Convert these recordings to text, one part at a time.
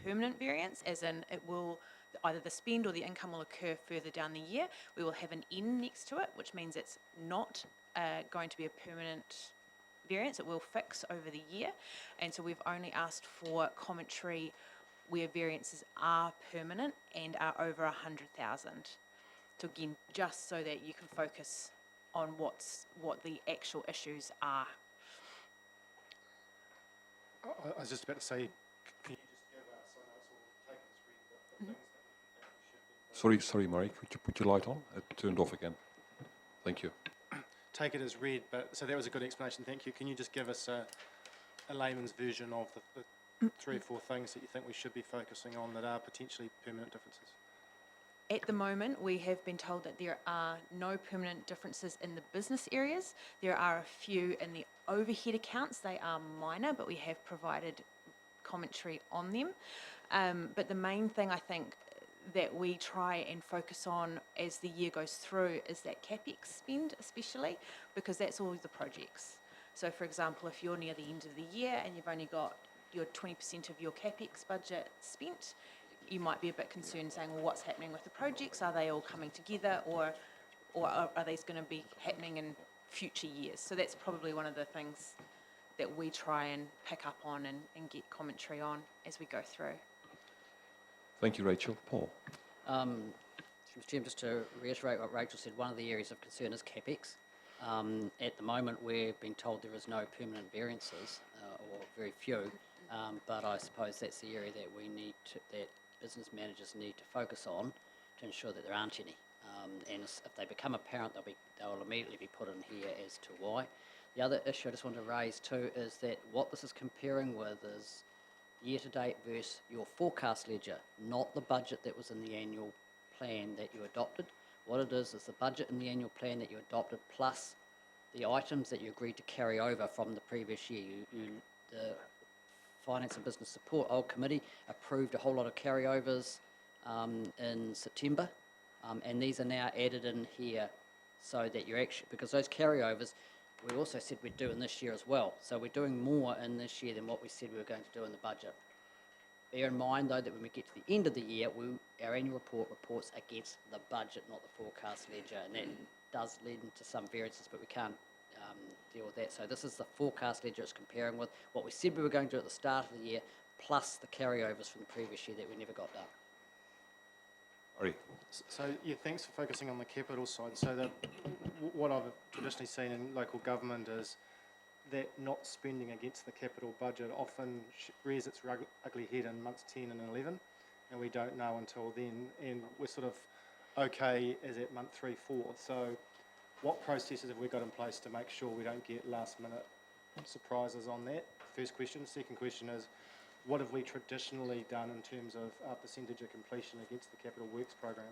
permanent variance, as in it will, either the spend or the income will occur further down the year. We will have an N next to it, which means it's not going to be a permanent variance. It will fix over the year. And so we've only asked for commentary where variances are permanent and are over 100,000. So again, just so that you can focus on what the actual issues are. I was just about to say, can you just give us, I know it's all taken as read, the things that we should be... Sorry, Murray, could you put your light on? It turned off again. Thank you. Take it as read, but so that was a good explanation, thank you. Can you just give us a layman's version of the 3 or 4 things that you think we should be focusing on that are potentially permanent differences? At the moment, we have been told that there are no permanent differences in the business areas. There are a few in the overhead accounts. They are minor, but we have provided commentary on them. But the main thing I think that we try and focus on as the year goes through is that CapEx spend, especially, because that's all the projects. So for example, if you're near the end of the year and you've only got your 20% of your CapEx budget spent, you might be a bit concerned saying, well, what's happening with the projects? Are they all coming together, or are these going to be happening in future years? So that's probably one of the things that we try and pick up on and get commentary on as we go through. Thank you, Rachel. Paul? Mr. Chairman, just to reiterate what Rachel said, one of the areas of concern is CapEx. At the moment, we're being told there is no permanent variances, or very few, but I suppose that's the area that we need to, that business managers need to focus on to ensure that there aren't any. And if they become apparent, they'll immediately be put in here as to why. The other issue I just want to raise too is that what this is comparing with is year-to-date versus your forecast ledger, not the budget that was in the annual plan that you adopted. What it is the budget in the annual plan that you adopted plus the items that you agreed to carry over from the previous year. The Finance and Business Support Old Committee approved a whole lot of carryovers in September, and these are now added in here so that you're actually, because those carryovers, we also said we'd do in this year as well. So we're doing more in this year than what we said we were going to do in the budget. Bear in mind, though, that when we get to the end of the year, our annual report reports against the budget, not the forecast ledger, and that does lead into some variances, but we can't deal with that. So this is the forecast ledger it's comparing with what we said we were going to do at the start of the year, plus the carryovers from the previous year that we never got done. Sorry. So, yeah, thanks for focusing on the capital side. So what I've traditionally seen in local government is that not spending against the capital budget often rears its ugly head in months 10 and 11, and we don't know until then, and we're sort of okay as at month 3, 4. So what processes have we got in place to make sure we don't get last minute surprises on that? First question. Second question is, what have we traditionally done in terms of our percentage of completion against the capital works program?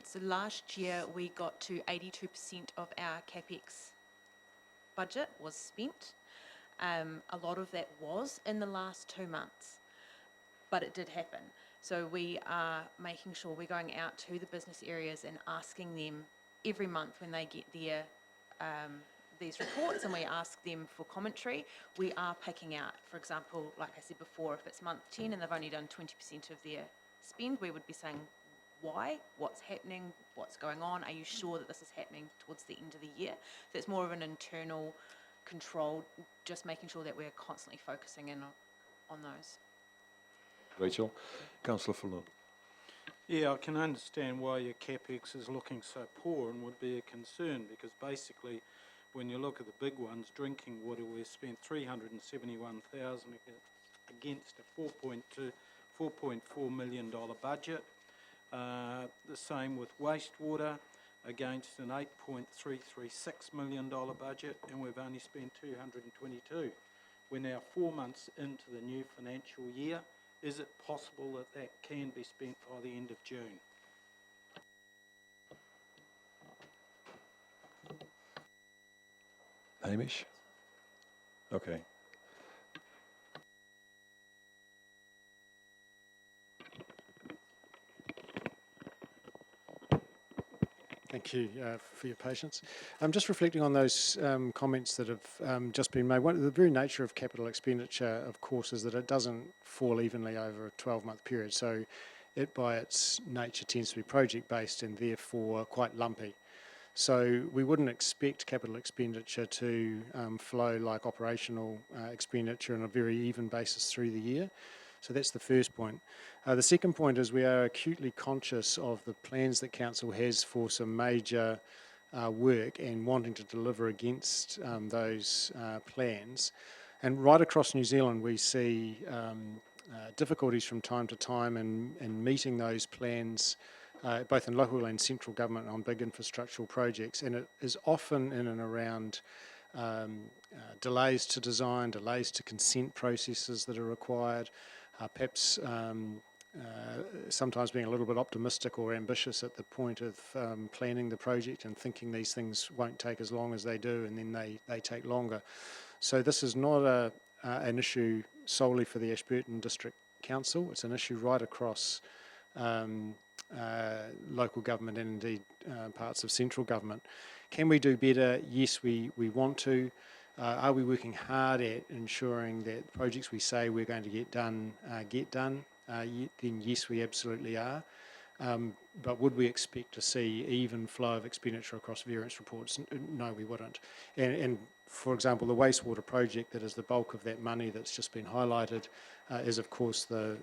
So last year we got to 82% of our CapEx budget was spent. A lot of that was in the last 2 months, but it did happen. So we are making sure we're going out to the business areas and asking them every month when they get their these reports, and we ask them for commentary. We are picking out, for example, like I said before, if it's month 10 and they've only done 20% of their spend, we would be saying, why, what's happening, what's going on, are you sure that this is happening towards the end of the year? So it's more of an internal control, just making sure that we're constantly focusing in on those. Rachel? Councillor Falloon. Yeah, I can understand why your CapEx is looking so poor and would be a concern, because basically when you look at the big ones, drinking water, we've spent 371,000 against a $4.4 million budget. The same with wastewater, against an $8.336 million budget, and we've only spent 222. We're now 4 months into the new financial year. Is it possible that that can be spent by the end of June? Hamish? Okay. Thank you for your patience. I'm just reflecting on those comments that have just been made. The very nature of capital expenditure, of course, is that it doesn't fall evenly over a 12-month period. So it, by its nature, tends to be project-based and therefore quite lumpy. So we wouldn't expect capital expenditure to flow like operational expenditure on a very even basis through the year. So that's the first point. The second point is we are acutely conscious of the plans that Council has for some major work and wanting to deliver against those plans. And right across New Zealand we see difficulties from time to time in meeting those plans, both in local and central government on big infrastructural projects, and it is often in and around delays to design, delays to consent processes that are required, perhaps sometimes being a little bit optimistic or ambitious at the point of planning the project and thinking these things won't take as long as they do, and then they take longer. So this is not an issue solely for the Ashburton District Council. It's an issue right across local government and indeed parts of central government. Can we do better? Yes, we want to. Are we working hard at ensuring that projects we say we're going to get done, then yes, we absolutely are. But would we expect to see even flow of expenditure across variance reports? No, we wouldn't. And for example, the wastewater project that is the bulk of that money that's just been highlighted is of course the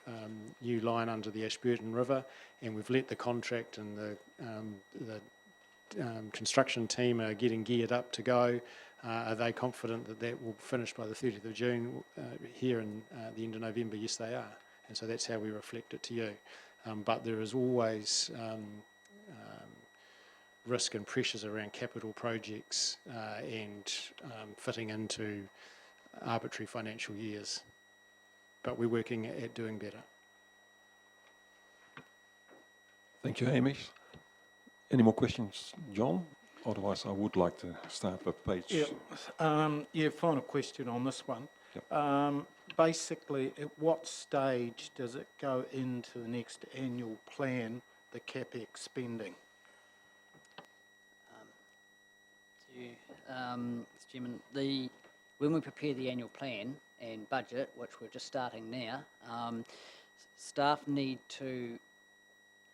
new line under the Ashburton River, and we've let the contract and the construction team are getting geared up to go. Are they confident that that will finish by the 30th of June here in the end of November? Yes, they are. And so that's how we reflect it to you. But there is always risk and pressures around capital projects and fitting into arbitrary financial years. But we're working at doing better. Thank you, Hamish. Any more questions, John? Otherwise, I would like to start with page. Yeah, final question on this one. Yep. Basically, at what stage does it go into the next annual plan, the CapEx spending? Mr. Chairman, when we prepare the annual plan and budget, which we're just starting now, staff need to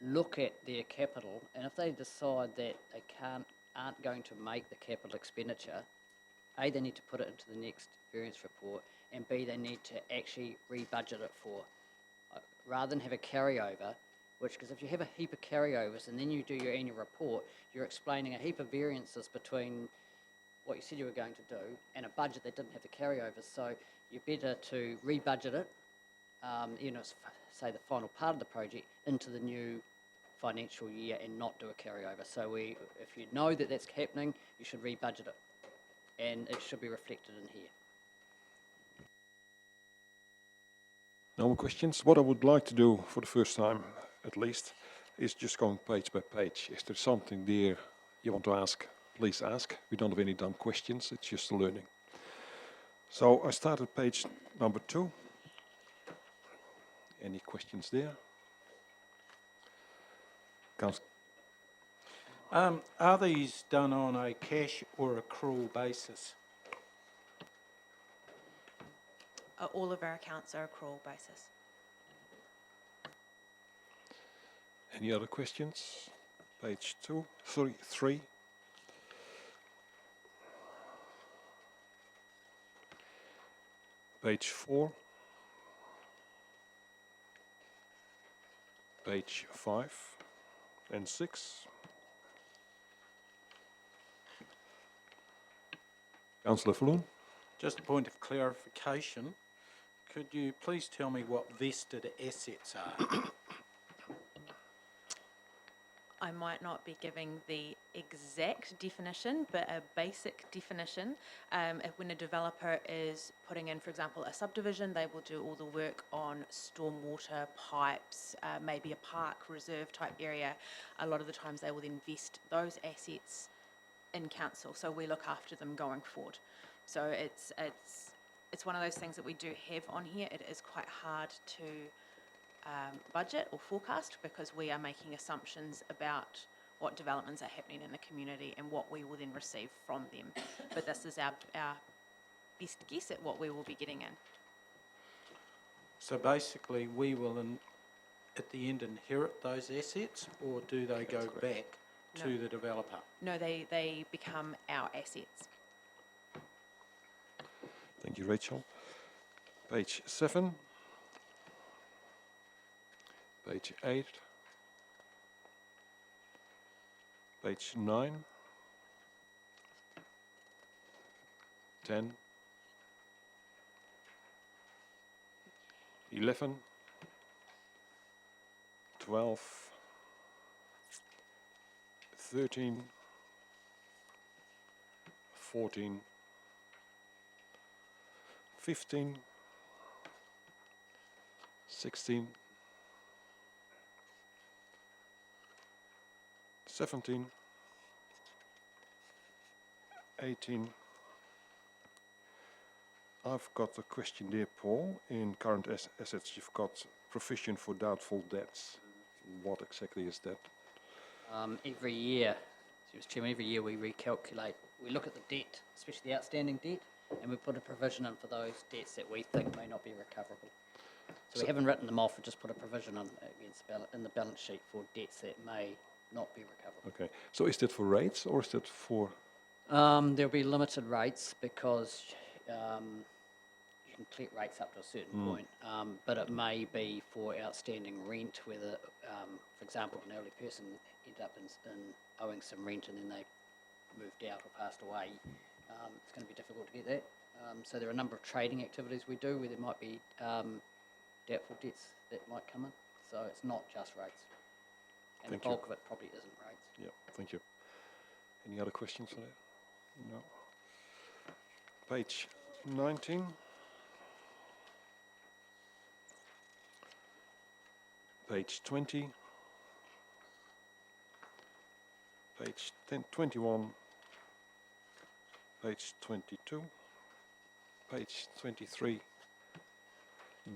look at their capital, and if they decide that they aren't going to make the capital expenditure, A, they need to put it into the next variance report, and B, they need to actually re-budget it for, rather than have a carryover, because if you have a heap of carryovers and then you do your annual report, you're explaining a heap of variances between what you said you were going to do and a budget that didn't have the carryovers. So you're better to re-budget it, say the final part of the project, into the new financial year and not do a carryover. So if you know that that's happening, you should re-budget it, and it should be reflected in here. No more questions? What I would like to do for the first time, at least, is just going page by page. Is there something there you want to ask? Please ask. We don't have any dumb questions. It's just learning. So I start at page number 2. Any questions there? Councillor. Are these done on a cash or accrual basis? All of our accounts are accrual basis. Any other questions? Page 3. Page 4. Page 5 and 6. Councillor Floon. Just a point of clarification. Could you please tell me what vested assets are? I might not be giving the exact definition, but a basic definition. When a developer is putting in, for example, a subdivision, they will do all the work on stormwater pipes, maybe a park reserve type area. A lot of the times they will invest those assets in council, so we look after them going forward. So it's one of those things that we do have on here. It is quite hard to budget or forecast because we are making assumptions about what developments are happening in the community and what we will then receive from them. But this is our best guess at what we will be getting in. So basically, we will, at the end, inherit those assets, or do they go back to the developer? No, they become our assets. Thank you, Rachel. Page 7. Page 8. Page 9. 10. 11. 12. 13. 14. 15, 16, 17, 18. I've got a question there, Paul. In current assets, you've got provision for doubtful debts. What exactly is that? Every year, Mr. Chairman, every year we recalculate, we look at the debt, especially the outstanding debt, and we put a provision in for those debts that we think may not be recoverable. So we haven't written them off, we just put a provision on in the balance sheet for debts that may not be recoverable. Okay, so is that for rates or is that for... There'll be limited rates because you can collect rates up to a certain point, but it may be for outstanding rent, whether, for example, an elderly person ended up in owing some rent and then they moved out or passed away. It's going to be difficult to get that. So there are a number of trading activities we do where there might be doubtful debts that might come in. So it's not just rates. And Thank the bulk you. of it probably isn't rates. Yeah, thank you. Any other questions on that? No. Page 19. Page 20. Page 21. Page 22. Page 23.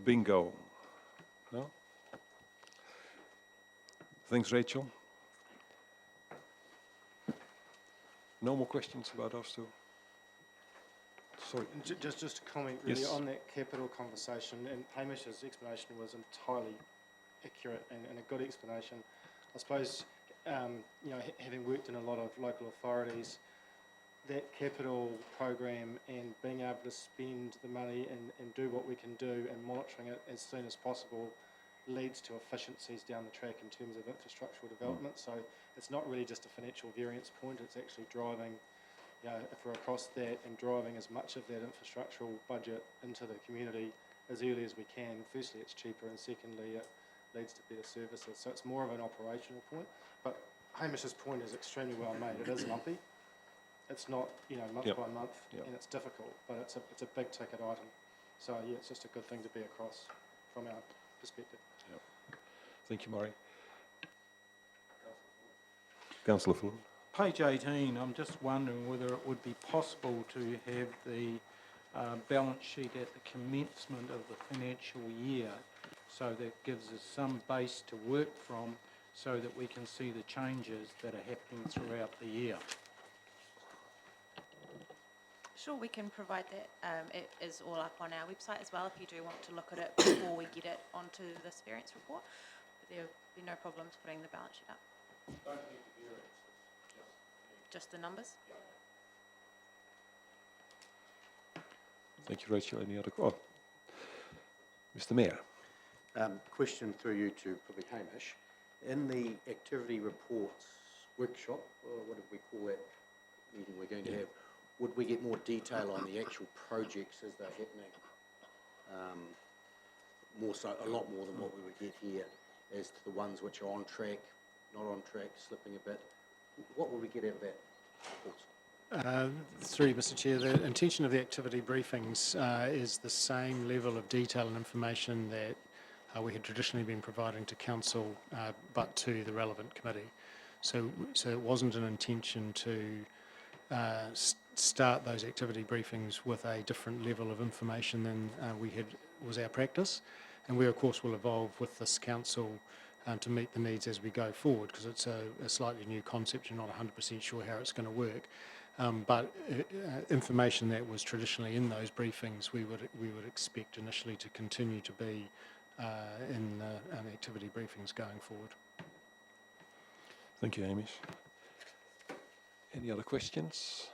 Bingo. No? Thanks, Rachel. No more questions about those two? Sorry. Just a comment really Yes. on that capital conversation, and Hamish's explanation was entirely accurate and a good explanation. I suppose, having worked in a lot of local authorities, that capital program and being able to spend the money and do what we can do and monitoring it as soon as possible leads to efficiencies down the track in terms of infrastructural development. So it's not really just a financial variance point, it's actually driving, if we're across that and driving as much of that infrastructural budget into the community as early as we can. Firstly, it's cheaper, and secondly, it leads to better services. So it's more of an operational point. But Hamish's point is extremely well made. It is lumpy. It's not, month Yep. by month, Yep. and it's difficult, but it's a big ticket item. So yeah, it's just a good thing to be across from our perspective. Thank you, Murray. Councillor Fulham. Page 18, I'm just wondering whether it would be possible to have the balance sheet at the commencement of the financial year, so that gives us some base to work from, so that we can see the changes that are happening throughout the year. Sure, we can provide that. It is all up on our website as well if you do want to look at it before we get it onto this variance report. But there will be no problems putting the balance sheet up. Don't need the variance, Just the numbers? Thank you, Rachel. Any other? Mr. Mayor. Question through you to probably Hamish. In the activity reports workshop, or what did we call that meeting we're going to have, would we get more detail on the actual projects as they're happening? More so, a lot more than what we would get here, as to the ones which are on track, not on track, slipping a bit. What will we get out of that report? Through you, Mr. Chair, the intention of the activity briefings is the same level of detail and information that we had traditionally been providing to council, but to the relevant committee. So it wasn't an intention to start those activity briefings with a different level of information than was our practice. And we, of course, will evolve with this council to meet the needs as we go forward, because it's a slightly new concept. You're not 100% sure how it's going to work. But information that was traditionally in those briefings, we would expect initially to continue to be in activity briefings going forward. Thank you, Hamish. Any other questions?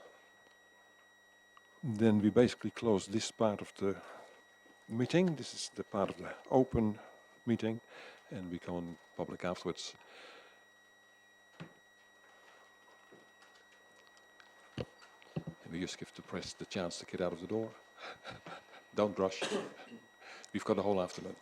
Then we basically close this part of the meeting. This is the part of the open meeting, and we go on public afterwards. And we just give the press the chance to get out of the door. Don't rush. We've got the whole afternoon.